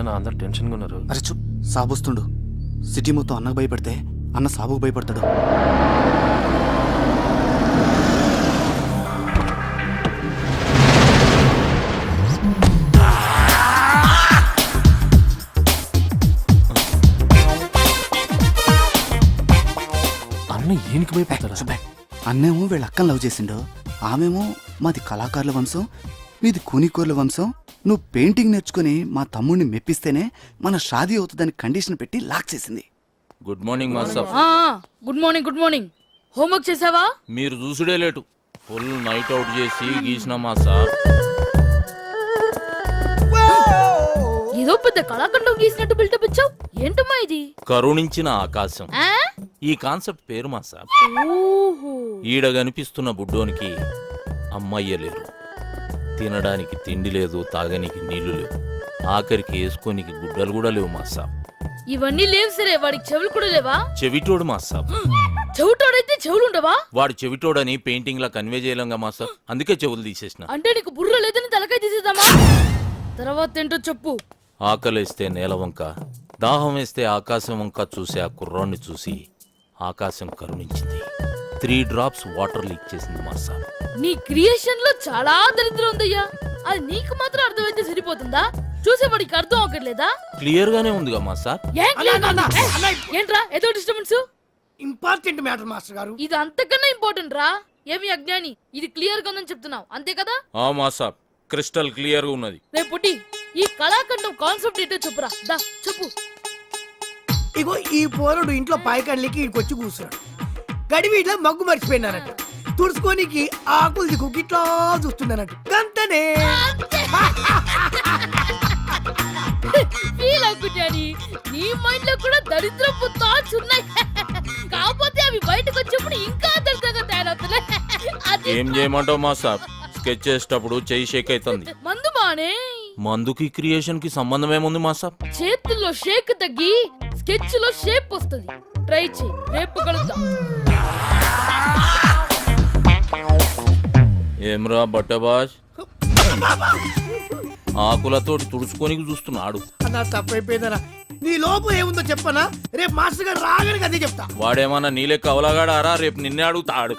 ఏంటన్నా అందరు టెన్షన్గా ఉన్నారు. అరే చూ సాబొస్తుండు. సిటీ మొత్తం అన్నకు భయపడితే అన్న సాబుకు భయపడతాడు. అన్న ఈయనకి భయపడతాడా? అన్నేమో వీళ్ళ అక్కని లవ్ చేసిండు, ఆమెమో మాది కళాకారుల వంశం, మీది కూనికోర్ల వంశం. నువ్వు పెయింటింగ్ నేర్చుకుని మా తమ్ముడిని మెప్పిస్తేనే మన షాదీ అవుతుందని కండిషన్ పెట్టి లాక్ చేసింది. Good morning master. Good morning. Good morning. Homework చేసావా? మీరు చూసుడే లేటు. ఫుల్ నైట్ అవుట్ చేసి గీసిన మాస్టర్. ఏదో పెద్ద కళాఖండం గీసినట్టు బిల్డప్ ఇచ్చావు. ఏంటమ్మా ఇది? కరుణించిన ఆకాశం ఆ? ఈ కాన్సెప్ట్ పేరు మాస్టర్. ఓహో. ఈడ కనిపిస్తున్న బుడ్డోనికి అమ్మయ్య లేరు, తినడానికి తిండి లేదు, తాగనికి నీళ్లు లేవు, ఆఖరికి వేసుకోనికి గుడ్డలు కూడా లేవు మాస్టర్. ఇవన్నీ లేవు సరే, వాడికి చెవులు కూడా లేవా? చెవిటోడు మాస్టర్. చెవిటోడైతే చెవులు ఉండవా? వాడు చెవిటోడని పెయింటింగ్ లా కన్వే చేయలేంగా మాస్టర్, అందుకే చెవులు తీసేసిన. అంటే నీకు బుర్ర లేదని తలకాయ తీసేద్దామా? తర్వాత ఏంటో చెప్పు. ఆకలేస్తే నేల వంక, దాహం వేస్తే ఆకాశం వంక చూసి ఆ కుర్రాన్ని చూసి ఆకాశం కరుణించింది. 3 drops వాటర్ లీక్ చేసింది మాస్టర్. నీ క్రియేషన్ లో చాలా దరిద్రం ఉందయ్యా. అది నీకు మాత్రం అర్థమైతే సరిపోతుందా? చూసేవాడికి అర్థం అవ్వట్లేదా? క్లియర్ గానే ఉందిగా మాస్టర్. ఏంట్రా ఏదో డిస్టర్బెన్స్? ఇంపార్టెంట్ మ్యాటర్ మాస్టర్ గారు. ఇది అంతకన్నా ఇంపార్టెంట్ రా. ఏమి అజ్ఞాని, ఇది క్లియర్ గా ఉందని చెప్తున్నావు అంతే కదా? ఆ మాస్టర్ క్రిస్టల్ క్లియర్ గా ఉన్నది. రేపు పుట్టి ఈ కళాఖండం కాన్సెప్ట్ ఏంటో చెప్పురా. దా చెప్పు. ఇగో ఈ పోరుడు ఇంట్లో పాయకళ్ళకి ఇక్కడికి కూర్చున్నాడు. గడివి ఇట్లా మగ్గు మర్చిపోయినానంట. తుడుచుకోనికి ఆకులు దిక్కు ఇట్లా చూస్తున్నానంట. గంతనే ఫీల్ అవుకుంటాని. నీ మైండ్ లో కూడా దరిద్రపు థాట్స్ ఉన్నాయి. కాకపోతే అవి బయటకు వచ్చినప్పుడు ఇంకా దరిద్రంగా తయారవుతున్నాయి. ఏం చేయమంటావు మాస్టర్? స్కెచ్ చేసేటప్పుడు చెయ్యి షేక్ అవుతుంది. మందు మానే. మందుకి క్రియేషన్ కి సంబంధం ఏముంది మాస్టర్? చేతుల్లో షేక్ తగ్గి స్కెచ్ లో షేప్ వస్తుంది. ట్రై చేయి, రేపు కలుద్దాం. ఏమ్రా బట్టబాజ్, ఆకులతోటి తుడుచుకొని చూస్తున్నాడు. అన్నా తప్పైపోయిందనా. నీ లోపం ఏముందో చెప్పనా? రేపు మాస్టర్ గారు రాగానే అదే చెప్తా. వాడేమన్నా నీలెక్క అవలాగాడారా? రేపు నిన్నే అడుగుతాడు.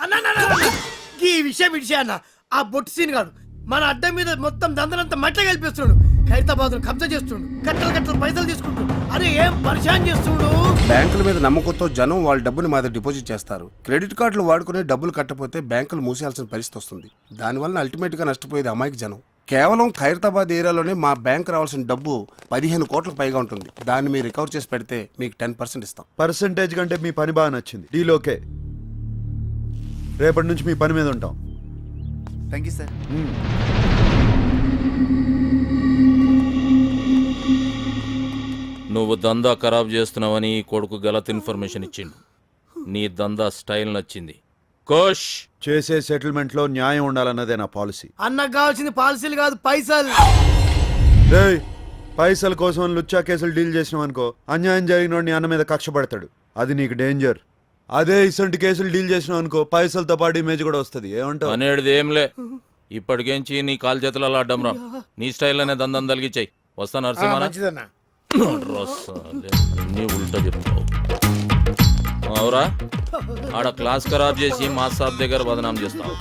ఈ విషయం అన్న, ఆ బొట్టు సీన్ గాడు మన అడ్డం మీద మొత్తం దందనంతా మట్ల కలిపిస్తున్నాడు. ఖైరతాబాద్ కబ్జా చేస్తుండు, కట్టలు పైసలు తీసుకుంటూ. అరే ఏం పరిశాన్ చేస్తుండు. బ్యాంకుల మీద నమ్మకంతో జనం వాళ్ళ డబ్బుని మా దగ్గర డిపాజిట్ చేస్తారు. క్రెడిట్ కార్డులు వాడుకుని డబ్బులు కట్టపోతే బ్యాంకులు మూసేయాల్సిన పరిస్థితి వస్తుంది. దానివల్ల అల్టిమేట్ గా నష్టపోయేది అమాయక జనం. కేవలం ఖైరతాబాద్ ఏరియాలోనే మా బ్యాంక్ రావాల్సిన డబ్బు 15 కోట్లకు పైగా ఉంటుంది. దాన్ని మీరు రికవర్ చేసి పెడితే మీకు 10% ఇస్తాం. పర్సంటేజ్ కంటే మీ పని బాగా నచ్చింది. Deal okay. రేపటి నుంచి మీ పని మీద ఉంటాం. Thank you sir. నువ్వు దందా ఖరాబ్ చేస్తున్నావని ఈ కొడుకు గలత్ ఇన్ఫర్మేషన్ ఇచ్చిండు. నీ దందా స్టైల్ నచ్చింది. కోష్ చేసే సెటిల్మెంట్ లో న్యాయం ఉండాలన్నదే నా పాలసీ. అన్నకు కావాల్సింది పాలసీలు కాదు, పైసలు. రేయ్, పైసల కోసం లుచ్చా కేసులు డీల్ చేసినావు అనుకో, అన్యాయం జరిగిన వాడిని అన్న మీద కక్ష పడతాడు. అది నీకు డేంజర్. అదే ఇసంటి కేసులు డీల్ చేసినావు అనుకో, పైసలతో పాటు ఇమేజ్ కూడా వస్తుంది. ఏమంటావు? అనేటిది ఏంలే. ఇప్పటికేంచి నీ కాలు చేతులు అలా అడ్డం రా. నీ స్టైల్లోనే దందం తలిగిచ్చాయి. వస్తా నరసింహ. అన్నీ ఉల్టా చెప్తావు. అవురా, ఆడ క్లాస్ ఖరాబ్ చేసి మా సాబ్ దగ్గర బదనాం చేస్తావు.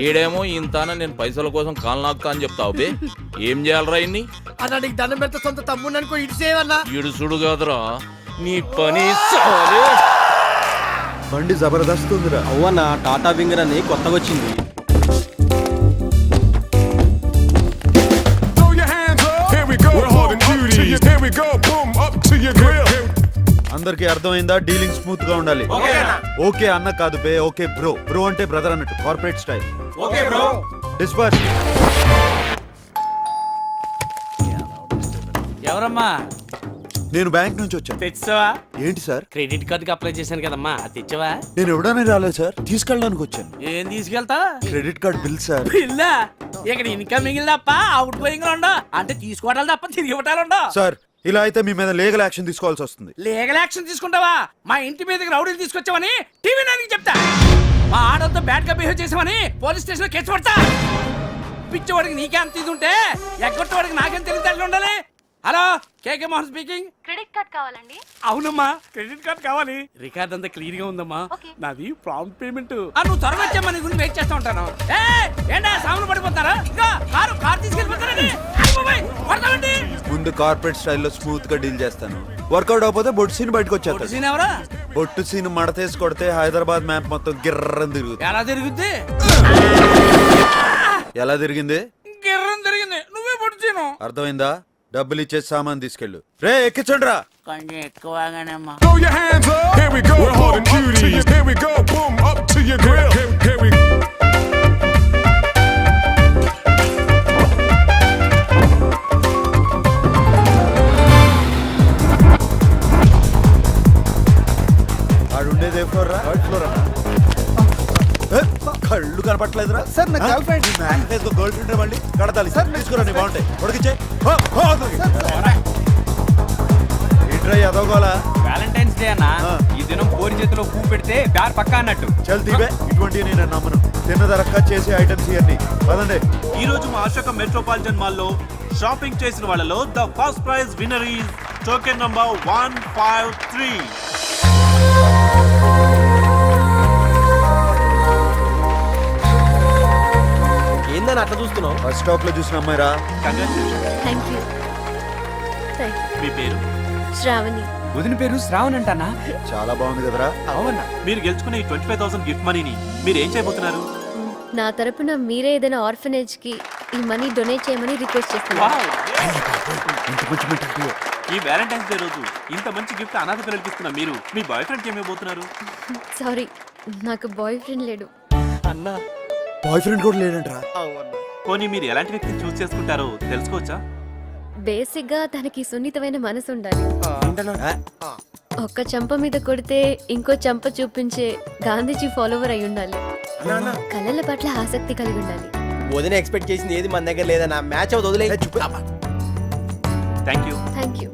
ఈడేమో ఇంతాన నేను పైసల కోసం కాలు నాకుతా అని చెప్తావు. బే ఏం చేయాలరా ఇన్ని? అన్న నీకు దండం పెడితే సొంత తమ్ముడు అనుకో ఇడిసేవన్నా. ఇడుసుడు కాదురా నీ పని. బండి జబర్దస్త్ ఉందిరా. అవ్వన్న టాటా వింగర్ అని కొత్తగా వచ్చింది. అందరికి అర్థమైందా? డీలింగ్ స్మూత్ గా ఉండాలి. ఓకే అన్న కాదు బే, ఓకే బ్రో. బ్రో అంటే బ్రదర్ అన్నట్టు, corporate style. Okay bro. Disperse. ఎవరమ్మా? నేను బ్యాంక్ నుంచి వచ్చాను. తెచ్చావా? ఏంటి సార్? క్రెడిట్ కార్డ్ కి అప్లై చేశాను కదమ్మా, అది తెచ్చావా? నేను ఎవడనే రాలేదు సార్, తీసుకెళ్ళడానికి వచ్చాను. ఏం తీసుకెళ్తా? Credit card bill sir. బిల్లా? ఇక్కడ ఇన్కమింగ్ తప్ప అవుట్ గోయింగ్ ఉండవు. అంటే తీసుకోవటాలు తప్ప తిరిగి ఇవ్వటాలు ఉండవు సార్. ఇలా అయితే మీ మీద లీగల్ యాక్షన్ తీసుకోవాల్సి వస్తుంది. లీగల్ యాక్షన్ తీసుకుంటావా? మా ఇంటి మీదకి రౌడీలు తీసుకొచ్చావని టీవీ నైన్కి చెప్తా. మా ఆడలతో బ్యాడ్ గా బిహేవ్ చేసావని పోలీస్ స్టేషన్ లో కేసు పడతా. పిచ్చవాడికి నీకేం తీసుంటే ఎగ్గొట్టవాడికి నాకేం తెలియదు ఉండాలి. హలో కేకే మోహన్ స్పీకింగ్. క్రెడిట్ కార్డ్ కావాలండి. అవునమ్మా క్రెడిట్ కార్డ్ కావాలి. రికార్డ్ అంతా క్లియర్ గా ఉందమ్మా. Okay. నాది ప్రాంప్ట్ పేమెంట్. నువ్వు త్వరగా వచ్చామా, నీ గురించి వెయిట్ చేస్తా ఉంటాను. ఏంటా సాములు పడిపోతారా? ఇంకా కారు తీసుకెళ్ళిపోతారండి. పడతామండి. ముందు కార్పొరేట్ స్టైల్లో స్మూత్ గా డీల్ చేస్తాను. వర్కౌట్ అవకపోతే బొట్టు సీన్ బయటకు వచ్చేస్తాడు. సీన్ ఎవరా? బొట్టు సీన్ మడతేసి కొడితే హైదరాబాద్ మ్యాప్ మొత్తం గిర్రం తిరుగుతుంది. ఎలా తిరుగుద్ది? ఎలా తిరిగింది? గిర్రం తిరిగింది. నువ్వే పొడిచాను. అర్థమైందా? డబ్బులు ఇచ్చేసి సామాన్ తీసుకెళ్ళు. రే ఎక్కించండిరా. కొంచెం ఎక్కువగానేమ్మా. Throw your hands up. Here we go. We're hard and cuties. Here we go. Boom up to your grill. Here we go. ఆడుండేది ఏ ఫ్లోర్ రా? ఏ, కళ్ళు కనపట్లేదురా? సార్ నా గర్ల్ ఫ్రెండ్. గర్ల్ ఫ్రెండ్ మళ్ళీ కడతాలి సార్. తీసుకురా, నీ బాగుంటాయి. ఉడికిచ్చే ఏంట్రా ఎదవగోలా? వ్యాలంటైన్స్ డే అన్న ఈ దినం కోరి చేతిలో పువ్వు పెడితే ప్యార్ పక్కా అన్నట్టు. చల్ తీవే, ఇటువంటి నేను నమ్మను. తిన్నదరక్క చేసే ఐటమ్స్ ఇవన్నీ పదండి. ఈ రోజు మా అశోక మెట్రోపాలిటన్ మాల్లో షాపింగ్ చేసిన వాళ్ళలో the first prize winner is token number 153. ఏందని అట్లా చూస్తున్నావు? బస్ స్టాప్ లో చూసిన అమ్మాయిరా. Thank you. మీ పేరు? శ్రావణి. వదిన పేరు శ్రావణ్ అంటానా? చాలా బాగుంది కదరా? అవునా? మీరు గెలుచుకున్న ఈ 25,000 గిఫ్ట్ మనీని మీరు ఏం చేయబోతున్నారు? నా తరపున మీరే ఏదైనా ఆర్ఫనేజ్ కి ఈ మనీ డొనేట్ చేయమని రిక్వెస్ట్ చేస్తున్నాను. ఈ వ్యాలంటైన్స్ డే రోజు ఇంత మంచి గిఫ్ట్ అనాథ పిల్లలకి ఇస్తున్న మీరు మీ బాయ్ ఫ్రెండ్ కి ఏమైపోతున్నారు? సారీ, నాకు బాయ్ ఫ్రెండ్ లేడు. అన్నా బాయ్ ఫ్రెండ్ కూడా లేడంట్రా. పోనీ మీరు ఎలాంటి వ్యక్తిని చూస్ చేసుకుంటారో తెలుసుకోవచ్చా? బేసిక్ గా తనకి సున్నితమైన మనసు ఉండాలి. ఒక్క చెంప మీద కొడితే ఇంకో చెంప చూపించే గాంధీజీ ఫాలోవర్ అయి ఉండాలి. కళల పట్ల ఆసక్తి కలిగి ఉండాలి. వదిన ఎక్స్పెక్ట్ చేసింది ఏది మన దగ్గర లేదన్నా. మ్యాచ్ అవుతుంది, వదిలే. Thank you. Thank you.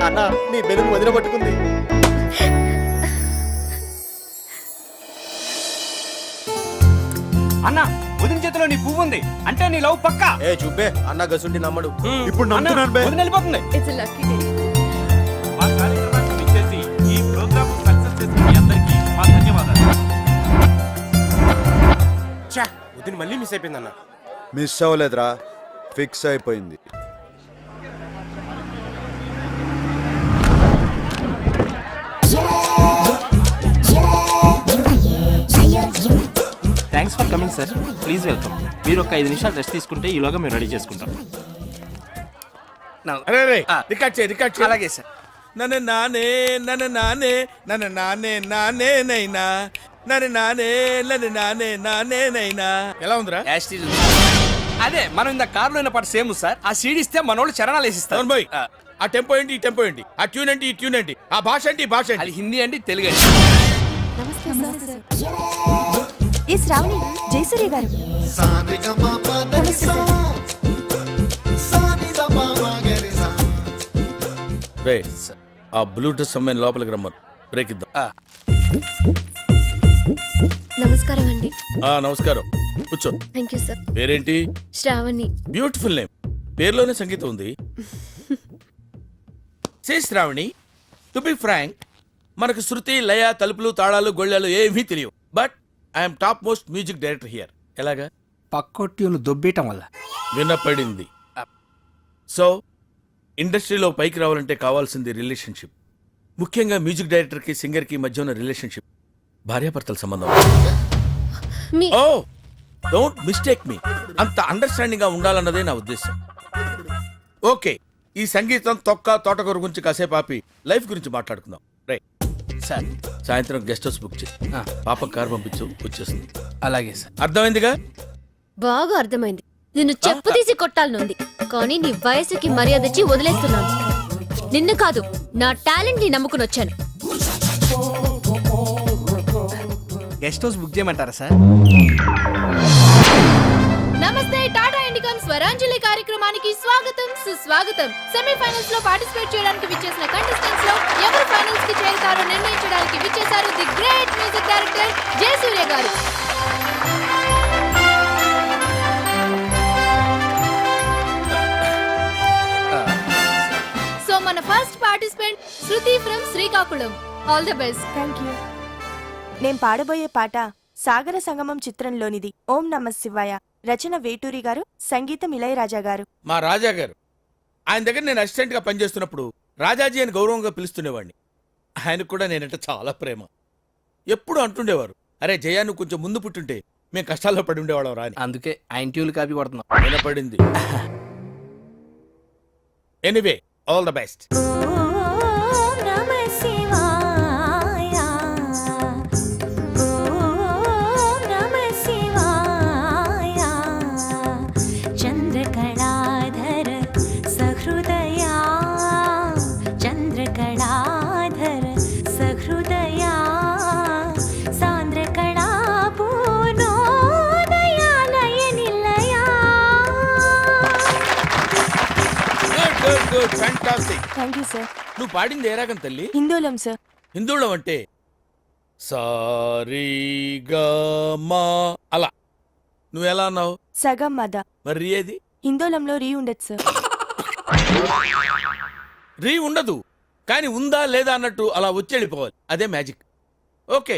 అన్న నీ బెలూన్ వదిన పట్టుకుంది. అన్న వదిన చేతిలో నీ పువ్వు ఉంది అంటే నీ లవ్ పక్కా. ఏ చూపే, అన్న గసుండి నమ్మడు. ఇప్పుడు నమ్ముతున్నాను బే. వదిన వెళ్ళిపోతుంది. It's a lucky day. మా కార్యక్రమానికి విచ్చేసి ఈ ప్రోగ్రామ్ సక్సెస్ చేసిన మీ అందరికీ మా ధన్యవాదాలు. వదిన మళ్ళీ మిస్ అయిపోయిందన్న. మిస్ అవ్వలేదురా, ఫిక్స్ అయిపోయింది. Thanks for coming sir. Please welcome. మీరు ఒక 5 నిమిషాలు రెస్ట్ తీసుకుంటే ఈలోగా మేము రెడీ చేసుకుంటాం. రికార్డ్ చేయి. అలాగే సార్. నన్ను నానే నన్ను నానే నన్ను నానే నానే నైనా నన్ను నానే నన్ను నానే నానే నైనా. ఎలా ఉందిరా? అదే మనం ఇంత కార్లో అయిన పాట సేమ్ సార్. ఆ సీడ్ ఇస్తే మనోళ్ళు చరణాలు వేసిస్తారు. ఆ టెంపో ఏంటి, ఈ టెంపో ఏంటి, ఆ ట్యూన్ ఏంటి, ఈ ట్యూన్ ఏంటి, ఆ భాష ఏంటి, ఈ భాష ఏంటి, అది హిందీ ఏంటి, తెలుగు ఏంటి. నమస్తే సార్. ఈ శ్రావణి జయసూర్య గారు. ఆ బ్లూటూత్ సమయం లోపలికి రమ్మను. బ్రేక్ ఇద్దాం. నమస్కారం అండి. నమస్కారం, కూర్చో. Thank you sir. పేరేంటి? శ్రావణి. Beautiful name. పేరులోనే సంగీతం ఉంది. Say Shravani, to be frank, మనకు శృతి, లయ, తలుపులు, తాళాలు, గొళ్ళాలు ఏమీ తెలియవు. But I'm top most music director here. ఎలాగా? పక్కొట్టిని దొబ్బేయటం వల్ల. వినపడింది. సో ఇండస్ట్రీలో పైకి రావాలంటే కావాల్సింది రిలేషన్షిప్. ముఖ్యంగా మ్యూజిక్ డైరెక్టర్కి సింగర్కి మధ్య ఉన్న రిలేషన్షిప్ భార్యాభర్తల సంబంధం. మీ ఓ డోంట్ మిస్టేక్ మీ. అంత అండర్స్టాండింగ్ గా ఉండాలన్నదే నా ఉద్దేశం. ఓకే, ఈ సంగీతం, తొక్క, తోటకూర గురించి కాసేపు ఆపి లైఫ్ గురించి మాట్లాడుకుందాం. Right sir. సాయంత్రం గెస్ట్ హౌస్ బుక్ చేసి పాప కార్ పంపించు, వచ్చేస్తుంది. అలాగే సార్. అర్థమైందిగా? బాగా అర్థమైంది. నిన్ను చెప్పు తీసి కొట్టాలనుంది, కానీ నీ వయసుకి మర్యాద ఇచ్చి వదిలేస్తున్నాను. నిన్ను కాదు, నా టాలెంట్ ని నమ్ముకుని వచ్చాను. గెస్ట్ హౌస్ బుక్ చేయమంటారా సార్? నమస్తే. టాటా ఇండికాన్ స్వరాంజలి కార్యక్రమానికి స్వాగతం, సుస్వాగతం. సెమీఫైనల్స్ లో పార్టిసిపేట్ చేయడానికి విచ్చేసిన కంటెస్టెంట్స్ లో ఎవరు ఫైనల్స్ కి చేరుతారో నిర్ణయించడానికి విచ్చేశారు the great music director Jayasurya garu. First participant Shruti from Srikakulam. All the best. Thank you. నేను పాడబోయే పాట సాగర సంగమం చిత్రంలోనిది. ఓం నమ శివాయ. రచన వేటూరి గారు, సంగీతం ఇళయరాజా గారు. మా రాజా గారు, ఆయన దగ్గర నేను అసిస్టెంట్ గా పనిచేస్తున్నప్పుడు రాజాజీ అని గౌరవంగా పిలుస్తుండేవాడిని. ఆయనకు కూడా నేనంటే చాలా ప్రేమ. ఎప్పుడు అంటుండేవారు, అరే జయా నువ్వు కొంచెం ముందు పుట్టుంటే మేము కష్టాల్లో పడి ఉండేవాళ్ళం రాని. అందుకే ఆయన ట్యూల్ కాపీ కొడుతున్నాం. వినపడింది. Anyway, all the best. ఓం నమ శివాయ. ఓం నమ శివాయ. చంద్రకళాధర సహృదయా. చంద్రకళాధర సహృదయా. సాంద్రకళా పూర్ణోదయాలయ నిలయా. Good good, fantastic. Thank you sir. నువ్వు పాడింది ఏ రాగం తల్లి? హిందోళం సార్. హిందువులం అంటే సారీగమా అలా. నువ్వు ఎలా అన్నావు? సగం మద. మరి ఏది? హిందోళంలో రీ ఉండదు సార్. రీ ఉండదు, కానీ ఉందా లేదా అన్నట్టు అలా వచ్చేళ్ళిపోవాలి. అదే మ్యాజిక్. ఓకే,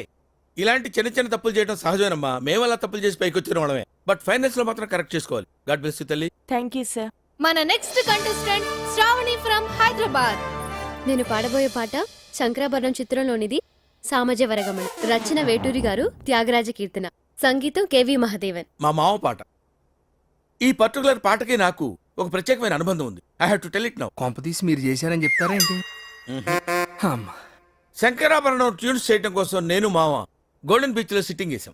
ఇలాంటి చిన్న చిన్న తప్పులు చేయడం సహజమేనమ్మా. మేము అలా తప్పులు చేసి పైకి వచ్చిన వాళ్ళమే. బట్ ఫైనల్స్ లో మాత్రం కరెక్ట్ చేసుకోవాలి. గాడ్ బ్లెస్ యు తల్లి. Thank you sir. మన next contestant Shravani from Hyderabad. నేను పాడబోయే పాట శంకరాభరణం చిత్రంలోనిది. సామజవరగమన. రచన వేటూరి గారు, త్యాగరాజ కీర్తన. సంగీతం కేవి మహదేవన్. మా మామ పాట. ఈ పర్టికులర్ పాటకి నాకు ఒక ప్రత్యేకమైన అనుబంధం ఉంది. I have to tell it now. కొంపతీసి మీరు చేశారని చెప్తారేంటి? అమ్మా. శంకరాభరణం ట్యూన్స్ చేయడం కోసం నేను మామ గోల్డెన్ బీచ్ లో సిట్టింగ్ చేశాం.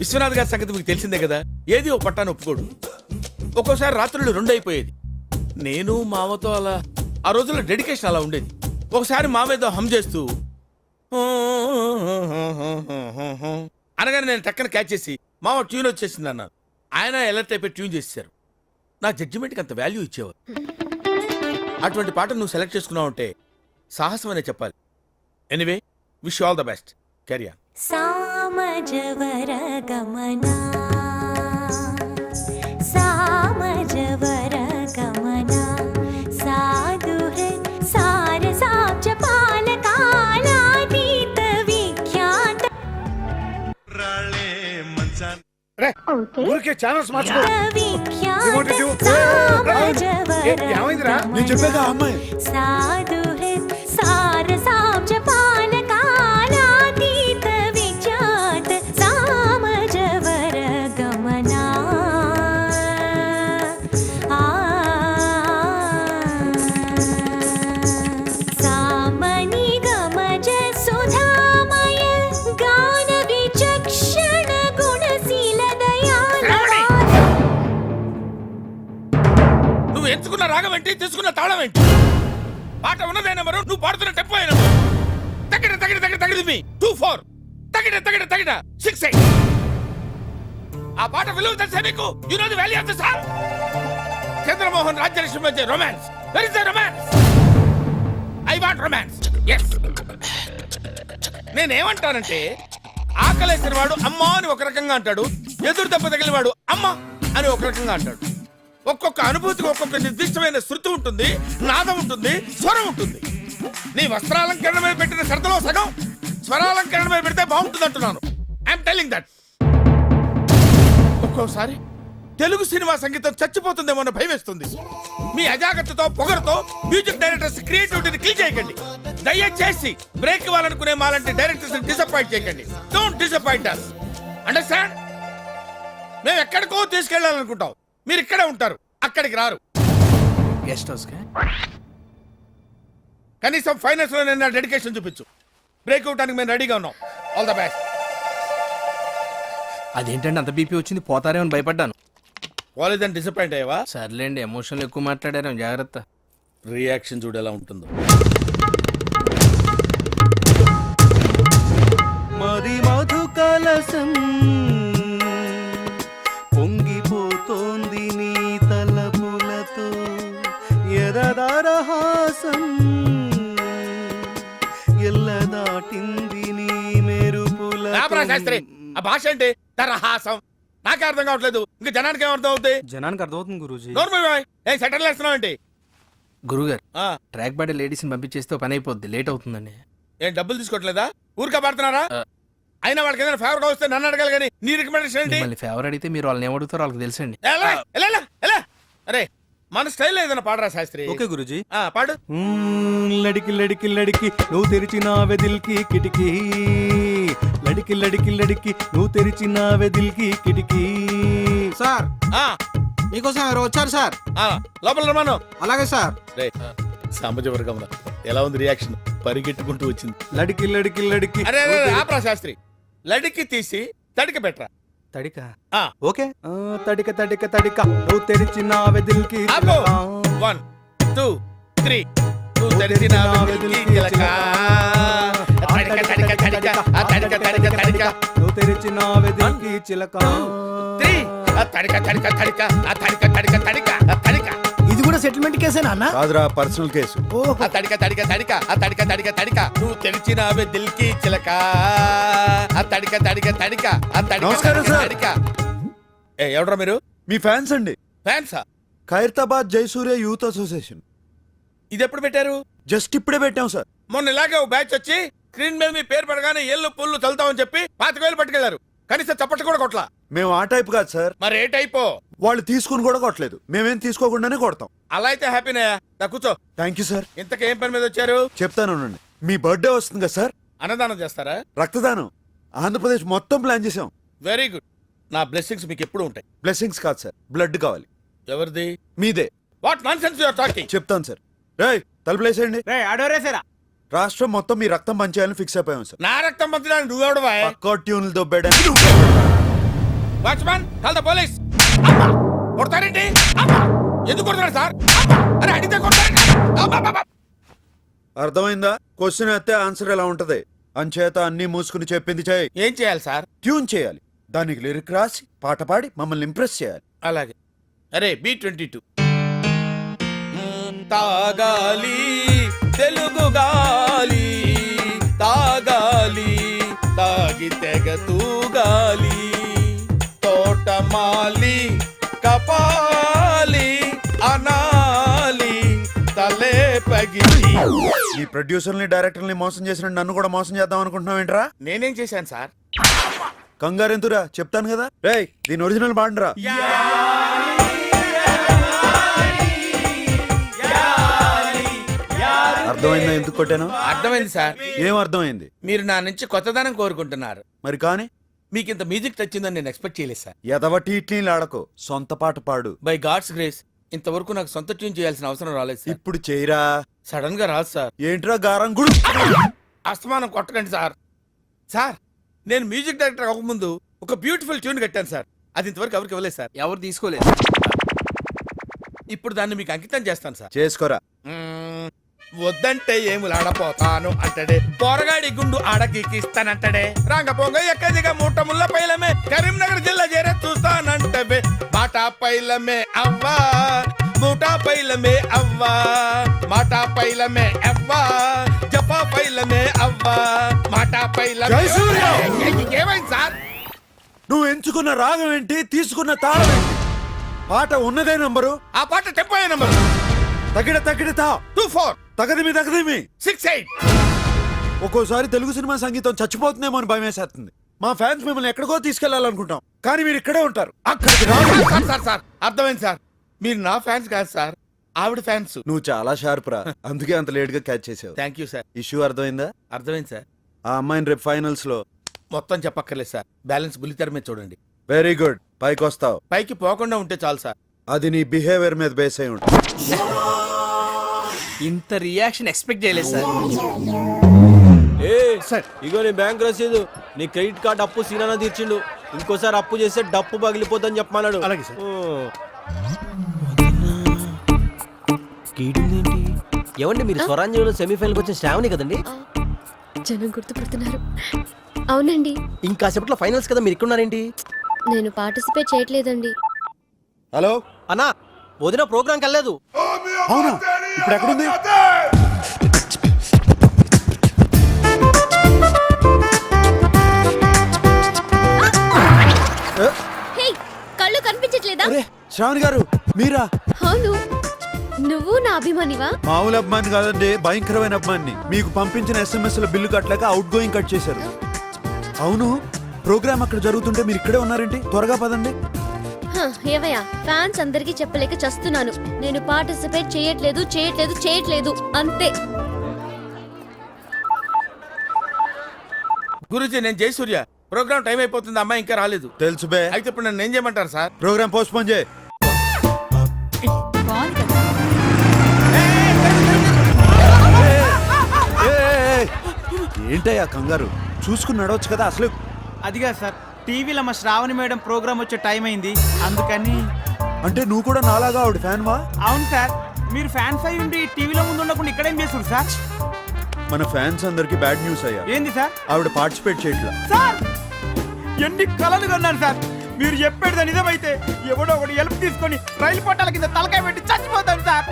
విశ్వనాథ్ గారి సంగతి మీకు తెలిసిందే కదా. ఏది ఒక పట్టాను ఒప్పుకోడు. ఒక్కోసారి రాత్రులు 2 అయిపోయేది. నేను మామతో అలా ఆ రోజుల్లో డెడికేషన్ అలా ఉండేది. ఒకసారి మామేదో హమ్ చేస్తూ అనగానే నేను టక్కన క్యాచ్ చేసి మామ ట్యూన్ వచ్చేసింది అన్నాను. ఆయన ఎలర్ట్ అయిపోయి ట్యూన్ చేశారు. నా జడ్జిమెంట్కి అంత వాల్యూ ఇచ్చేవారు. అటువంటి పాట నువ్వు సెలెక్ట్ చేసుకున్నావు అంటే సాహసం అనే చెప్పాలి. Anyway, wish all the best. Carry on. సామజవరగమనా. సామజవరగమనా. సాధుహృద్ సారసాబ్జ పాలకాలాతీత విఖ్యాత. ఊరికే ఛానల్స్ మార్చుకో. ఏమైందిరా? నేను చెప్పాగా అమ్మాయి. సాధుహృద్ సారసాబ్జ పాలకాలాతీత విఖ్యాత. సామజవరగమనా. సామని గమజ సుధామయ గాన విచక్షణ గుణశీల దయాళ. నువ్వు ఎంచుకున్న రాగం ఏంటి, తీసుకున్న తాళం ఏంటి? పాట ఉన్నదే నెంబరు, నువ్వు పాడుతున్న టెంపో అయిన తగిడ తగిడ తగిడ తగిడి మీ 2-4 తగిడ తగిడ తగిడ 6-8. ఆ పాట విలువ తెలిసే మీకు. You know the value of the song. Chandramohan Rajyalakshmi మధ్య romance. Where is the romance? I want romance. yes. నేనేమంటానంటే, ఆకలేసిన వాడు అమ్మా అని ఒక రకంగా అంటాడు, ఎదురు దెబ్బ తగిలిన వాడు అమ్మ అని ఒక రకంగా అంటాడు. ఒక్కొక్క అనుభూతికి ఒక్కొక్క నిర్దిష్టమైన శృతి ఉంటుంది, నాదం ఉంటుంది, స్వరం ఉంటుంది. నీ వస్త్రాలంకరణ మీద పెట్టిన శ్రద్ధలో సగం స్వరాలంకరణ మీద పెడితే బాగుంటుంది అంటున్నాను. I'm telling that. ఒక్కోసారి తెలుగు సినిమా సంగీతం చచ్చిపోతుందేమో అన్న భయం వేస్తుంది. మీ అజాగ్రత్తతో పొగరుతో మ్యూజిక్ డైరెక్టర్స్ క్రియేటివిటీని కిల్ చేయకండి. దయచేసి బ్రేక్ ఇవ్వాలనుకునే మాలాంటి డైరెక్టర్స్ డిసప్పాయింట్ చేయకండి. Don't disappoint us. అండర్స్టాండ్? మేము ఎక్కడికో తీసుకెళ్లాలనుకుంటాం, మీరు ఇక్కడే ఉంటారు, అక్కడికి రారు. గెస్ట్ హౌస్ కనీసం ఫైనాన్స్ లో నేను డెడికేషన్ చూపించు. బ్రేక్ ఇవ్వడానికి మేము రెడీగా ఉన్నాం. All the best. అదేంటండి అంత బీపీ వచ్చింది? పోతారేమని భయపడ్డాను. కాలేజ్ అని డిసప్పాయింట్ అయ్యావా? సర్లేండి, ఎమోషన్లు ఎక్కువ మాట్లాడారు, జాగ్రత్త. రియాక్షన్ చూడు ఎలా ఉంటుందో. మరి మధు కలసం పొంగిపోతోంది నీ తలపులతో. ఎదరహాసం ఎల్ల దాటింది నీ మెరుపుల. శాస్త్రి, ఆ భాష ఏంటి? దరహాసం. నాకే అర్థం కావట్లేదు, ఇంకా జనానికి ఏమర్థం అవుతాయి? జనానికి అర్థమవుతుంది గురూజీ. ఏ సెటిల్ వేస్తున్నావు ఏంటి? గురుగారు ఆ, ట్రాక్ బాడీ లేడీస్ని పంపించేస్తే పని అయిపోద్ది, లేట్ అవుతుందండి. ఏం డబ్బులు తీసుకోవట్లేదా? ఊరికే పడుతున్నారా? అయినా వాళ్ళకి ఏదైనా ఫేవర్ గా వస్తే నన్ను అడగాలి కానీ నీ రికమెండేషన్ ఏంటి? మళ్ళీ ఫేవర్ అడిగితే మీరు వాళ్ళని ఏమడుగుతారో వాళ్ళకి తెలుసండి. ఎలా, ఎలా, ఎలా, ఎలా? అరే మన స్టైల్ ఏదైనా పాడరా శాస్త్రి. ఓకే గురుజీ. పాడు. లడికి లడికి లడికి నువ్వు తెరిచిన వెదిల్కి కిటికీ, లడికి లడికి లడికి నువ్వు తెరిచిన వెదిల్కి కిటికీ. సార్ ఆ, మీకోసం ఎవరు వచ్చారు సార్? ఆ, లోపల రమాను. అలాగే సార్. రే సామాజిక వర్గంలో ఎలా ఉంది రియాక్షన్? పరిగెట్టుకుంటూ వచ్చింది. లడికి లడికి లడికి అరే అరే అరే, ఆపరా శాస్త్రి. లడికి తీసి తడికి పెట్టరా. తడిక. ఆ. ఓకే. తడిక తడిక తడిక నువ్వు తెరిచిన వెదిల్కి ఆపు. 1 2 3 నువ్వు తెరిచిన వెదిల్కి చిలక. తడిక తడిక తడిక ఆ తడిక తడిక తడిక నువ్వు తెరిచిన వెదిల్కి చిలక. 3 ఆ తడిక తడిక తడిక ఆ తడిక తడిక తడిక ఆ తడిక. ఇది కూడా సెటిల్మెంట్ కేసేనా అన్న? కాదురా, పర్సనల్ కేసు. ఆ తడిక తడిక తడిక ఆ తడిక తడిక తడిక నువ్వు తెరిచిన వెదిల్కి చిలక. ఆ తడిక తడిక తడిక ఆ తడిక నమస్కారం తడిక సార్. తడిక. ఏ ఎవడ్రా మీరు? మీ ఫ్యాన్స్ అండి. ఫ్యాన్సా? Khairatabad Jaisurya youth association. ఇది ఎప్పుడు పెట్టారు? జస్ట్ ఇప్పుడే పెట్టాం సార్. మొన్న ఇలాగే ఓ బ్యాచ్ వచ్చి స్క్రీన్ మీద మీ పేరు పడగానే ఏళ్ళు పుల్లు చల్లుతామని చెప్పి 25,000 పట్టుకెళ్లారు. కనీసం చప్పట్లు కూడా కొట్లా. మేము ఆ టైప్ కాదు సార్. మరి ఏ టైపో? వాళ్ళు తీసుకుని కూడా కొట్టలేదు, మేమేం తీసుకోకుండానే కొడతాం. అలా అయితే హ్యాపీనే. నా కూర్చో. Thank you sir. ఇంతకేం పని మీద వచ్చారు? చెప్తాను ఉండండి. మీ బర్త్డే వస్తుంది కదా సార్, అన్నదానం చేస్తారా? రక్తదానం ఆంధ్రప్రదేశ్ మొత్తం ప్లాన్ చేసాం. Very good. నా బ్లెస్సింగ్స్ మీకు ఎప్పుడు ఉంటాయి. బ్లెస్సింగ్స్ కాదు సార్, బ్లడ్ కావాలి. ఎవరిది? మీదే. What nonsense you are talking? చెప్తాను సార్. రేయ్ తలుపులేసేయండి. రే ఆడోరేసారా? రాష్ట్రం మొత్తం మీ రక్తం పంచేయాలని ఫిక్స్ అయిపోయాం సార్. నా రక్తం పంచడానికి నువ్వెవడవా? పక్కా ట్యూన్లు దొబ్బాడని. Watchman call the police. కొడతారేంటి? ఎందుకు కొడతారు సార్? అరే అడిగితే కొడతారేంటి? అర్థమైందా? క్వశ్చన్ అయితే ఆన్సర్ ఎలా ఉంటది. అంచేత అన్ని మూసుకుని చెప్పింది చేయి. ఏం చేయాలి సార్? ట్యూన్ చేయాలి, దానికి లిరిక్ రాసి పాట పాడి మమ్మల్ని ఇంప్రెస్ చేయాలి. అలాగే. అరే B22 తాగాలి తెలుగు గాలి, తాగాలి తాగి తెగ తూగాలి, తోటమాలి కపాలి అనాలి తలే పగిలి. ఈ ప్రొడ్యూసర్ని డైరెక్టర్ని మోసం చేసిన నన్ను కూడా మోసం చేద్దాం అనుకుంటున్నావు ఏంట్రా? నేనేం చేశాను సార్? కంగారెంతురా, చెప్తాను కదా. రేయ్ దీని ఒరిజినల్ బాండ్రా. అర్థమైందా ఎందుకు కొట్టాను? అర్థమైంది సార్. ఏం అర్థమైంది? మీరు నా నుంచి కొత్తదనం కోరుకుంటున్నారు. మరి కానీ మీకు ఇంత మ్యూజిక్ తెచ్చిందని నేను ఎక్స్పెక్ట్ చేయలేదు సార్. ఎదవటి ఇట్లీలు ఆడకు, సొంత పాట పాడు. బై గాడ్స్ గ్రేస్ ఇంతవరకు నాకు సొంత ట్యూన్ చేయాల్సిన అవసరం రాలేదు సార్. ఇప్పుడు చేయరా. సడన్ గా రాదు సార్. ఏంట్రా గారం గుడు? అస్తమానం కొట్టకండి సార్. సార్ నేను మ్యూజిక్ డైరెక్టర్ అవ్వకముందు ఒక బ్యూటిఫుల్ ట్యూన్ కట్టాను సార్. అది ఇంతవరకు ఎవరికి ఇవ్వలేదు సార్. ఎవరు తీసుకోలేదు. ఇప్పుడు దాన్ని మీకు అంకితం చేస్తాను సార్. చేసుకోరా. వద్దంటే ఏములాడపోతాను అంటడే, పోరగాడి గుండు ఆడకిస్తానంటడే, రాంగపోంగ ఎక్కదిగా మూట ముళ్ళ పైలమే, కరీంనగర్ జిల్లా చేరే చూస్తానంటవే, బాటా పైలమే అవ్వా మూటా పైలమే అవ్వా, మాటా పైలమే అవ్వా జపా పైలమే అవ్వా, మాటా పైలమే. ఏమైంది సార్? నువ్వు ఎంచుకున్న రాగం ఏంటి, తీసుకున్న తాళం ఏంటి? పాట ఉన్నదే నంబరు, ఆ పాట టెంపో నంబరు. తగిడ తగిడతా 24 తగదిమి తగదిమి 68. ఒక్కోసారి తెలుగు సినిమా సంగీతం చచ్చిపోతుందేమో అని భయం వేసేస్తుంది. మా ఫ్యాన్స్ మిమ్మల్ని ఎక్కడికో తీసుకెళ్లాలనుకుంటాం, కానీ మీరు ఇక్కడే ఉంటారు. అక్కడికి రాదు. సార్ సార్ సార్ అర్థమైంది సార్. మీరు నా ఫ్యాన్స్ కాదు సార్, ఆవిడ ఫ్యాన్స్. నువ్వు చాలా షార్ప్ రా, అందుకే అంత లేట్ గా క్యాచ్ చేసావు. Thank you sir. ఇష్యూ అర్థమైందా? అర్థమైంది సార్. ఆ అమ్మాయిని రేపు ఫైనల్స్ లో మొత్తం చెప్పక్కర్లేదు సార్, బ్యాలెన్స్ బుల్లితెర మీద చూడండి. వెరీ గుడ్, పైకి వస్తావు. పైకి పోకుండా ఉంటే చాలు సార్. అది నీ బిహేవియర్ మీద బేస్ అయి ఉంటుంది. ఇంత రియాక్షన్ ఎక్స్పెక్ట్ చేయలేదు సార్. సార్ ఇగో నీ బ్యాంక్ రసీదు, నీ క్రెడిట్ కార్డ్ అప్పు సీనానా తీర్చిండు, ఇంకోసారి అప్పు చేస్తే డప్పు పగిలిపోద్దని చెప్పమన్నాడు. అలాగే సార్. ఏంటి ఏమండి మీరు స్వరాంజలిలో సెమీఫైనల్కి వచ్చిన శ్రావణి కదండి? జనం గుర్తుపడుతున్నారు. అవునండి. ఇంకాసేపట్లో ఫైనల్స్ కదా, మీరు ఇక్కడున్నారేంటి? నేను పార్టిసిపేట్ చేయట్లేదండి. హలో అన్నా, వదిన ప్రోగ్రాంకి వెళ్ళలేదు. అవునా? ఇప్పుడు ఎక్కడుంది? హే, కళ్ళు కనిపించట్లేదా? శ్రావణి గారు మీరా? అవును, నువ్వు నా అభిమానివా? మామూలు అభిమాని కాదండి, భయంకరమైన అభిమాని. మీకు పంపించిన SMS ల బిల్లు కట్టలేక అవుట్ గోయింగ్ కట్ చేశారు. అవును, ప్రోగ్రామ్ అక్కడ జరుగుతుంటే మీరు ఇక్కడే ఉన్నారేంటి? త్వరగా పదండి. ఏవయ్యా, ఫ్యాన్స్ అందరికీ చెప్పలేక చస్తున్నాను. నేను పార్టిసిపేట్ చేయట్లేదు అంతే. గురుజీ నేను జయసూర్య. ప్రోగ్రామ్ టైం అయిపోతుంది, అమ్మాయి ఇంకా రాలేదు. తెలుసు బే. అయితే ఇప్పుడు నన్ను ఏం చేయమంటారు సార్? ప్రోగ్రామ్ పోస్ట్ పోన్ చేయి. ఏంటయ్యా కంగారు? చూసుకుని నడవచ్చు కదా. అసలు అదిగా సార్, టీవీలో మా శ్రావణి మేడం ప్రోగ్రామ్ వచ్చే టైం అయింది, అందుకని. అంటే నువ్వు కూడా నాలాగా ఆవిడ ఫ్యాన్ వా? అవును సార్, మీరు ఫ్యాన్స్ అయి ఉండి టీవీలో ముందు ఉండకుండా ఇక్కడేం చేస్తారు సార్? మన ఫ్యాన్స్ అందరికి బ్యాడ్ న్యూస్ అయ్యా. ఏంది సార్? ఆవిడ పార్టిసిపేట్ చేయట్లా. సార్ ఎన్ని కలలు కన్నారు సార్. మీరు చెప్పేది నిజమైతే ఎవడో ఒకటి హెల్ప్ తీసుకొని రైలు పట్టాల కింద తలకాయ పెట్టి చచ్చిపోతాను సార్.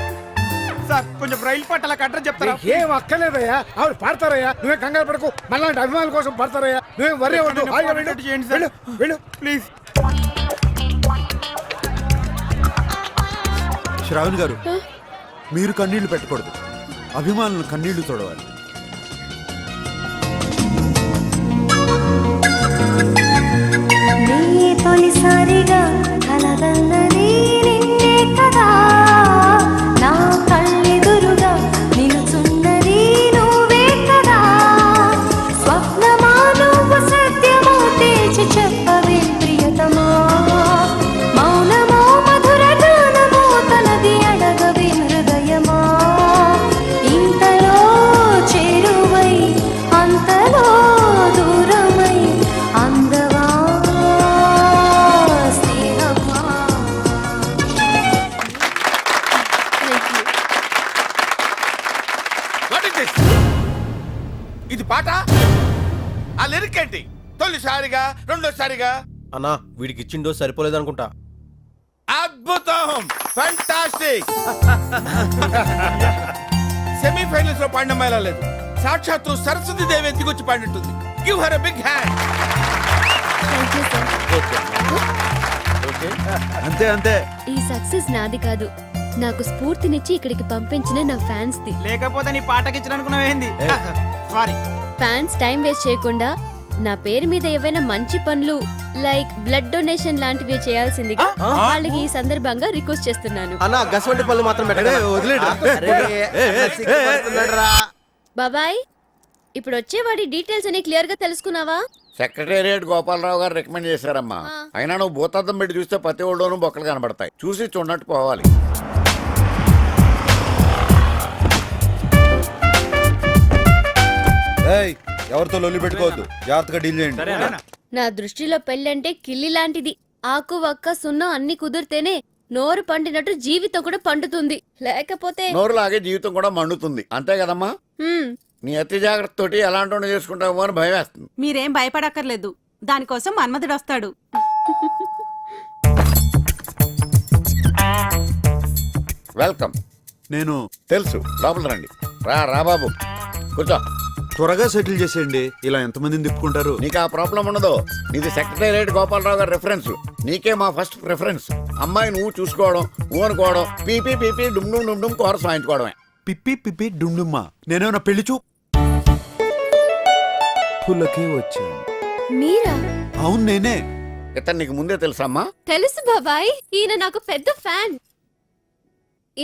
సార్ కొంచెం రైలు పట్టాలకు అడ్రస్ చెప్తారా? ఏం అక్కర్లేదయ్యా, ఆవిడ పాడతారయ్యా. నువ్వే కంగారు పడకు, మళ్ళీ అభిమానుల కోసం పాడతారయ్యా. నువ్వేం వరి అవ్వద్దు. హాయిగా వెళ్ళు. చేయండి సార్, వెళ్ళు ప్లీజ్. శ్రావణి గారు, మీరు కన్నీళ్లు పెట్టకూడదు, అభిమానులను కన్నీళ్లు తొడవాలి. తొలిసారిగా కలగన్నది నిన్నే కదా, నా కళ్ళెదురుగా నిలుచున్నది నువ్వే కదా. స్వప్నమా నువ్వు సత్యమో తేల్చి చెప్పవే ప్రియతమా. మౌనమో మధుర గానమో తనది అడగవే హృదయమా. ఇంతలో చేరువై అంతలో దూరమై అందవా. ఇది పాట? ఆ లిరిక్ ఏంటి? తొలిసారిగా, రెండోసారిగా. అన్నా వీడికి ఇచ్చిండో సరిపోలేదనుకుంటా. అద్భుతం, ఫంటాస్టిక్. సెమీఫైనల్స్ లో పాడిన అమ్మాయిలా లేదు, సాక్షాత్తు సరస్వతి దేవి ఎత్తుకొచ్చి పాడినట్టుంది. Give her a big hand. అంతే అంతే. ఈ సక్సెస్ నాది కాదు, నాకు స్ఫూర్తినిచ్చి ఇక్కడికి పంపించిన నా ఫ్యాన్స్ ది. లేకపోతే నీ పాటకిచ్చిననుకున్నావేంది? సారీ. ఫ్యాన్స్ టైం వేస్ట్ చేయకుండా నా పేరు మీద ఏవైనా మంచి పనులు లైక్ బ్లడ్ డొనేషన్ లాంటివి చేయాల్సిందిగా వాళ్ళకి ఈ సందర్భంగా రిక్వెస్ట్ చేస్తున్నాను. అన్నా గసవంటి పళ్ళు మాత్రం బాబాయ్, ఇప్పుడు వచ్చేవాడి డీటెయిల్స్ అని క్లియర్ గా తెలుసుకున్నావా? సెక్రటేరియట్ గోపాలరావు గారు రికమెండ్ చేశారమ్మా. అయినా నువ్వు భూతార్థం పెట్టి చూస్తే ప్రతి ఒళ్ళోనూ బొక్కలు కనబడతాయి. చూసి చూడనట్టు పోవాలి. ఎవరితో లొల్లి పెట్టుకోవద్దు, జాగ్రత్తగా డీల్ చేయండి. నా దృష్టిలో పెళ్ళంటే కిల్లి లాంటిది. ఆకు వక్క సున్నం అన్ని కుదిరితేనే నోరు పండినట్టు జీవితం కూడా పండుతుంది, లేకపోతే నోరు లాగే జీవితం కూడా మండుతుంది. అంతే కదమ్మా? నీ అతి జాగ్రత్త తోటి ఎలాంటి చేసుకుంటామో అని భయం వేస్తుంది. మీరేం భయపడక్కర్లేదు, దానికోసం మన్మధుడు వస్తాడు. వెల్కమ్. నేను తెలుసు, లోపల రండి. రా రా బాబు, కూర్చో. త్వరగా సెటిల్ చేసేయండి, ఇలా ఎంతమందిని తిప్పుకుంటారు? నీకు ఆ ప్రాబ్లం ఉండదు. నీది సెక్రటేరియట్ గోపాలరావు గారి రిఫరెన్స్, నీకే మా ఫస్ట్ ప్రిఫరెన్స్. అమ్మాయి నువ్వు చూసుకోవడం, నువ్వు అనుకోవడం, పీపీ పీపీ డుమ్ డుమ్ డుమ్ డుమ్ కోరస్ వాయించుకోవడమే. పిప్పి పిప్పి డుమ్డుమ్మా, నేనేమన్నా పెళ్లి చూపులకే వచ్చాను. మీరా? అవును నేనే. ఇతను నీకు ముందే తెలుసమ్మా? తెలుసు బాబాయ్, ఈయన నాకు పెద్ద ఫ్యాన్.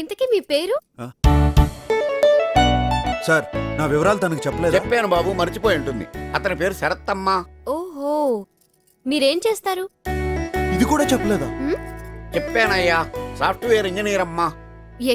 ఇంతకీ మీ పేరు? సార్, నా వివరాలు తనకు చెప్పలేదు. చెప్పాను బాబు, మర్చిపోయి ఉంటుంది. అతని పేరు శరత్తమ్మా. ఓహో, మీరేం చేస్తారు? ఇది కూడా చెప్పలేదా? చెప్పానయ్యా, సాఫ్ట్వేర్ ఇంజనీర్ అమ్మా.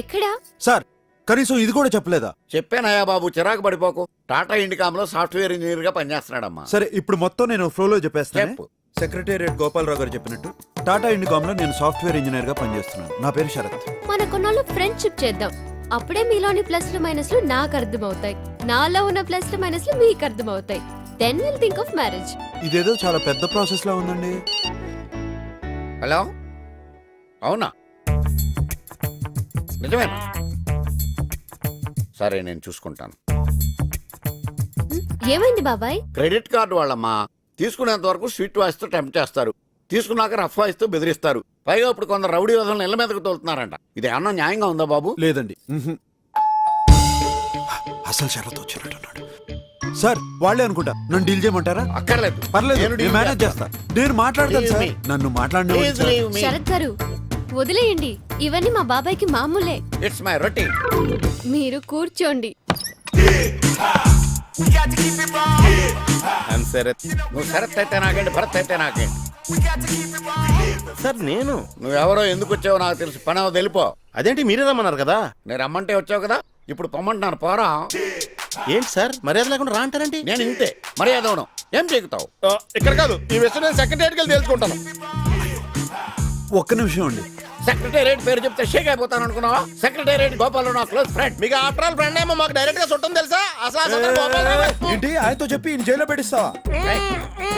ఎక్కడా? సార్, కనీసం ఇది కూడా చెప్పలేదా? చెప్పానయ్యా బాబు, చిరాకు పడిపోకు. టాటా ఇండికామ్ లో సాఫ్ట్వేర్ ఇంజనీర్ గా పనిచేస్తున్నాడమ్మా. సరే, ఇప్పుడు మొత్తం నేను ఫ్లోలో చెప్పేస్తాను. చెప్పు. సెక్రటేరియట్ గోపాలరావు గారు చెప్పినట్టు టాటా ఇండికామ్ లో నేను సాఫ్ట్వేర్ ఇంజనీర్ గా పనిచేస్తున్నాను. నా పేరు శరత్. మన కొన్నాళ్ళు ఫ్రెండ్షిప్ చేద్దాం, అప్పుడే మీలోని ప్లస్లు మైనస్లు నాకు అర్థమవుతాయి, నాలో ఉన్న ప్లస్లు మైనస్లు మీకు అర్థమవుతాయి. Then will think of marriage. ఇదేదో చాలా పెద్ద ప్రాసెస్ లా ఉందండి. హలో, అవునా? నిజమేనా? సరే, నేను చూసుకుంటాను. ఏమైంది బాబాయ్? క్రెడిట్ కార్డు వాళ్ళమ్మా, తీసుకునేంత వరకు స్వీట్ వాయిస్తో టెంప్ట్ చేస్తారు. తీసుకున్నాక రఫా ఇస్తూ బెదిరిస్తారు. పైగా ఇప్పుడు కొందరు రౌడీ వదలను ఇళ్ల మీదకు తోలుతున్నారంట. ఇది ఏమన్నా న్యాయంగా ఉందా బాబు? లేదండి. అసలు షరతు వచ్చినట్టున్నాడు. సార్ వాళ్ళే అనుకుంటా. నన్ను డీల్ చేయమంటారా? అక్కర్లేదు, పర్లేదు, నేను నేను deal మేనేజ్ చేస్తా. నేను మాట్లాడతాను సార్. నన్ను మాట్లాడిన శరత్ గారు వదిలేయండి, ఇవన్నీ మా బాబాయ్కి మామూలే. It's my routine. మీరు కూర్చోండి. నువ్వు శరత్ అయితే నాకేంటి, భరత్ అయితే నాకేంటి. సార్ నేను నువ్వెవరో ఎందుకు వచ్చావో నాకు తెలుసు. పని అవదు, వెళ్ళిపో. అదేంటి మీరే రమ్మన్నారు కదా. నేను రమ్మంటే వచ్చావు కదా, ఇప్పుడు పొమ్మంటున్నాను, పోరా. ఏంటి సార్ మర్యాద లేకుండా రా అంటారండి. నేను ఇంతే మర్యాద అవను. ఏం చెక్కుతావు? ఇక్కడ కాదు, ఈ విషయం నేను సెక్రటరీకి వెళ్ళి తెలుసుకుంటాను. ఒక్క నిమిషం అండి. సెక్రటేరియట్ పేరు చెప్తే షేక్ అయిపోతాను అనుకున్నావా? సెక్రటేరియట్ గోపాల్ నా క్లోజ్ ఫ్రెండ్. మీకు ఆఫ్టర్ ఆల్ ఫ్రెండ్ ఏమో మాకు డైరెక్ట్ గా చుట్టం తెలుసా? అసలు ఆ సందర్భం గోపాలరావు. ఏంటి ఆయనతో చెప్పి ఈయన జైల్లో పెట్టిస్తావా?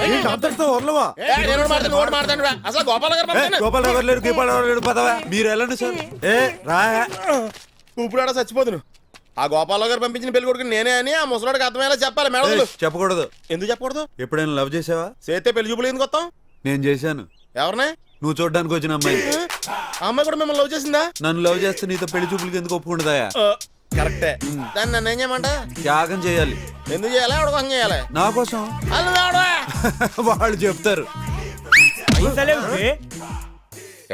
ఏంటి అంతటితో వదలవా? నేను ఒకటి మాట్లాడతాను, ఒకటి మాట్లాడతాను. అసలు గోపాల్ గారు పంపించండి. గోపాల్ ఎవరు లేరు, గోపాల్ ఎవరు లేరు, పదవా. మీరు వెళ్ళండి సార్. ఏ రా. ఇప్పుడు ఆడ చచ్చిపోదును. ఆ గోపాలరావు గారు పంపించిన పెళ్లి కొడుకు నేనే అని ఆ ముసలాడికి అర్థమయ్యేలా చెప్పాలి మేడం. చెప్పకూడదు. ఎందుకు చెప్పకూడదు? ఎప్పుడైనా లవ్ చేసావా? చేస్తే పెళ్లి చూపులు ఎందుకు వస్తాం? నేను చేశాను. ఎవరినే? నువ్వు చూడడానికి వచ్చిన అమ్మాయి. ఆ అమ్మాయి కూడా మిమ్మల్ని లవ్ చేసిందా? నన్ను లవ్ చేస్తే నీతో పెళ్లి చూపులకి ఎందుకు ఒప్పుకుంటుందాయా? కరెక్టే. దాన్ని నన్ను ఏం చేయమంట? త్యాగం చేయాలి. ఎందుకు చేయాలి? ఎవరి కోసం చేయాలి? నా కోసం. వాళ్ళు చెప్తారు.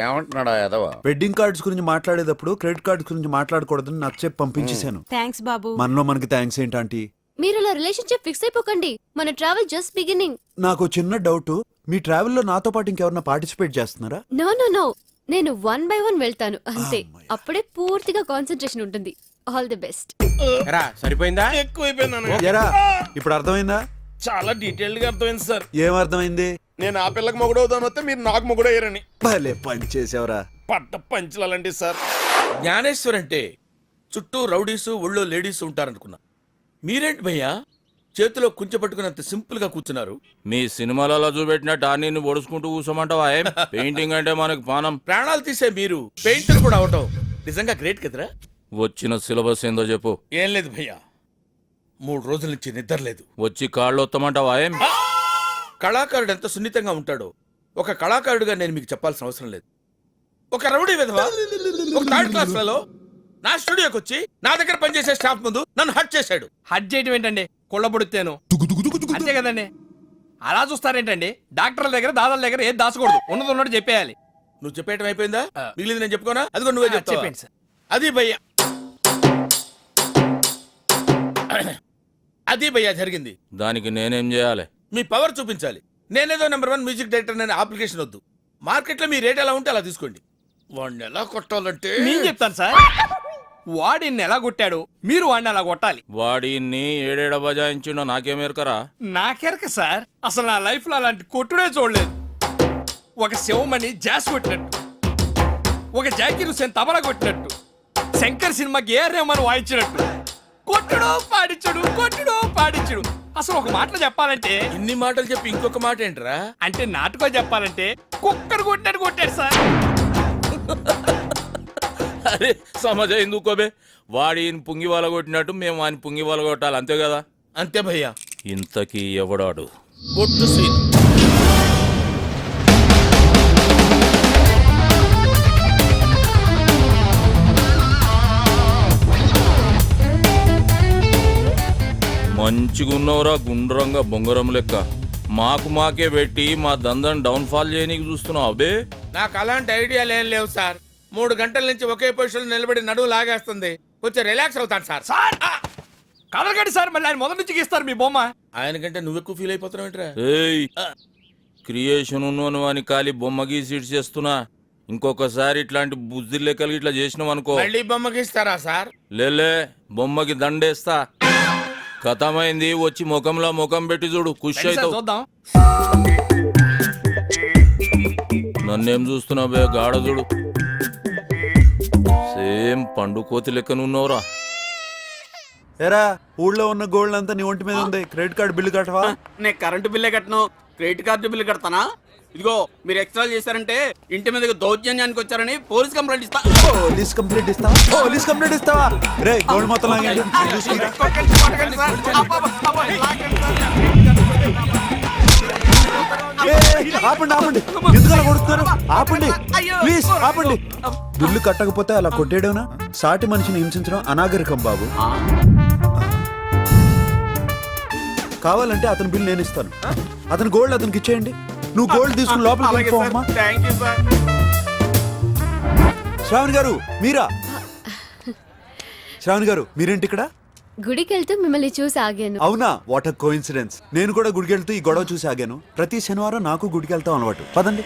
ఏమంటున్నాడా యాదవ? వెడ్డింగ్ కార్డ్స్ గురించి మాట్లాడేటప్పుడు క్రెడిట్ కార్డ్స్ గురించి మాట్లాడకూడదని నచ్చే పంపించేశాను. థ్యాంక్స్ బాబు. మనలో మనకి థ్యాంక్స్ ఏంటంటే మీరు అలా రిలేషన్షిప్ ఫిక్స్ అయిపోకండి. మన ట్రావెల్ జస్ట్ బిగినింగ్. నాకు చిన్న డౌట్, మీ ట్రావెల్ లో నాతో పాటు ఇంకెవరన్నా పార్టిసిపేట్ చేస్తున్నారా? నో నో నో, నేను 1 by 1 వెళ్తాను అంతే. అప్పుడే పూర్తిగా కాన్సన్ట్రేషన్ ఉంటుంది. All the best. సరిపోయిందా? ఎక్కువైపోయింది. ఎరా ఇప్పుడు అర్థమైందా? చాలా డీటెయిల్డ్ గా అర్థమైంది సార్. ఏం అర్థమైంది? నేను ఆ పిల్లకి మొగుడు అవుతాను వస్తే మీరు నాకు మొగుడు అయ్యారని. భలే పని చేసావురా. పట్ట పంచలాంటి సార్. జ్ఞానేశ్వర్ అంటే చుట్టూ రౌడీసు ఒళ్ళో లేడీస్ ఉంటారనుకున్నా. మీరేంటి భయ్యా చేతిలో కుంచె పట్టుకున్నంత సింపుల్ గా కూర్చున్నారు? మీ సినిమాలలో చూపెట్టినట్టు అన్ని పొడుచుకుంటూ కూర్చోమంటావా? ఏం పెయింటింగ్ అంటే మనకు పానం. ప్రాణాలు తీసే మీరు పెయింటర్ కూడా అవటం నిజంగా గ్రేట్ కదరా. వచ్చిన సిలబస్ ఏందో చెప్పు. ఏం లేదు భయ్యా, 3 రోజుల నుంచి నిద్ర లేదు. వచ్చి కాళ్ళు వస్తామంటావా? ఏం కళాకారుడు ఎంత సున్నితంగా ఉంటాడో ఒక కళాకారుడిగా నేను మీకు చెప్పాల్సిన అవసరం లేదు. ఒక రౌడీ విధవా ఒక 3rd క్లాస్ ఫెలో నా స్టూడియోకి వచ్చి నా దగ్గర పనిచేసే స్టాఫ్ ముందు నన్ను హట్ చేశాడు. హట్ చేయటం ఏంటండి? కొళ్ళబొడితేను అంతే కదండి. అలా చూస్తారేంటండి? డాక్టర్ల దగ్గర దాదాల దగ్గర ఏది దాచకూడదు, ఉన్నది ఉన్నట్టు చెప్పేయాలి. నువ్వు చెప్పేయటం అయిపోయిందా? మిగిలింది నేను చెప్పుకోనా? అదిగో నువ్వే చెప్తావా? చెప్పండి సార్. అది భయ్యా, అది భయ్యా జరిగింది. దానికి నేనేం చేయాలి? మీ పవర్ చూపించాలి. నేనేదో నెంబర్ 1 మ్యూజిక్ డైరెక్టర్ అనే అప్లికేషన్ వద్దు. మార్కెట్లో మీ రేట్ ఎలా ఉంటే అలా తీసుకోండి. వాడిని ఎలా కొట్టాలంటే నేను చెప్తాను సార్. వాడిని ఎలా కొట్టాడు మీరు వాడిని అలా కొట్టాలి. వాడిని ఏడేడ బజాయించిండో నాకేమేరకరా? నాకెరక సార్, అసలు నా లైఫ్ లో అలాంటి కొట్టుడే చూడలేదు. ఒక శివమణి జాస్ కొట్టినట్టు, ఒక జాకీర్ హుసేన్ తబలా కొట్టినట్టు, శంకర్ సినిమాకి ఏ రెహమాన్ వాయించినట్టు కొట్టుడు పాడించుడు, కొట్టుడు పాడించుడు. అసలు ఒక మాటలో చెప్పాలంటే, ఇన్ని మాటలు చెప్పి ఇంకొక మాట ఏంట్రా? అంటే నాటుకో చెప్పాలంటే కుక్కడు కొట్టాడు కొట్టాడు సార్. అరే సమాజ ఎందుకోబే, వాడి పుంగి వాళ్ళ కొట్టినట్టు మేము వాని పుంగి వాళ్ళ కొట్టాలి, అంతే కదా? అంతే భయ్యా. ఇంతకీ ఎవడాడు? బొట్టు సీన్. మంచిగున్నవరా గుండ్రంగా బొంగరం లెక్క. మాకే పెట్టి మా దందని డౌన్ ఫాల్ చేయనీకి చూస్తున్నావు అబే. నాకు అలాంటి ఐడియాలు ఏం లేవు సార్. 3 గంటల నుంచి ఒకే పొజిషన్ నిలబడి నడువు లాగేస్తుంది. కొంచెం రిలాక్స్ అవుతాను సార్. సార్ కదలకండి సార్, మళ్ళీ ఆయన మొదటి నుంచి గీస్తారు మీ బొమ్మ. ఆయనకంటే నువ్వు ఎక్కువ ఫీల్ అయిపోతున్నావు ఏంట్రా? ఏయ్ క్రియేషన్ ఉన్నను అని ఖాళీ బొమ్మ గీసి చేస్తున్నా. ఇంకొకసారి ఇట్లాంటి బుద్ధి లెక్కలు ఇట్లా చేసినాం అనుకో, మళ్ళీ బొమ్మ గీస్తారా సార్? లేలే బొమ్మకి దండేస్తా. కథమైంది, వచ్చి ముఖంలో ముఖం పెట్టి చూడు, ఖుషి అవుతావు. చూద్దాం. నన్నేం చూస్తున్నావు బే గాఢ చూడు, సేమ్ పండు కోతి లెక్కనున్నావురా. ఎరా ఊళ్ళో ఉన్న గోల్డ్ అంతా నీ ఒంటి మీద ఉంది. క్రెడిట్ కార్డు బిల్లు కట్టవా? నేను కరెంటు బిల్లే కట్టను, క్రెడిట్ కార్డు బిల్లు కడతానా? ఇదిగో మీరు ఎక్స్ట్రా చేశారంటే ఇంటి మీద దౌర్జన్యానికి వచ్చారని పోలీస్ కంప్లైంట్ ఇస్తా. పోలీస్ కంప్లైంట్ ఇస్తావా? పోలీస్ కంప్లైంట్ ఇస్తావా? రే గోల్డ్ మొత్తం లాగండి. ఆపండి ఆపండి ఎందుకు అలా కొడుతున్నారు? ఆపండి ప్లీజ్ ఆపండి. బిల్లు కట్టకపోతే అలా కొట్టేయడమేనా? సాటి మనిషిని హింసించడం అనాగరికం బాబు. కావాలంటే అతని బిల్ నేను ఇస్తాను. అతని గోల్డ్ అతనికి ఇచ్చేయండి. నువ్వు గోల్డ్ తీసుకుని లోపలికి వెళ్ళిపోమ్మా. Thank you sir. Shravani garu మీరా? శ్రావణి గారు మీరేంటి ఇక్కడ? గుడికి వెళ్తూ మిమ్మల్ని చూసి ఆగాను. అవునా, వాట్ అ కోఇన్సిడెన్స్. నేను కూడా గుడికి వెళ్తూ ఈ గొడవ చూసి ఆగాను. ప్రతి శనివారం నాకు గుడికి వెళ్తాం అలవాటు. పదండి.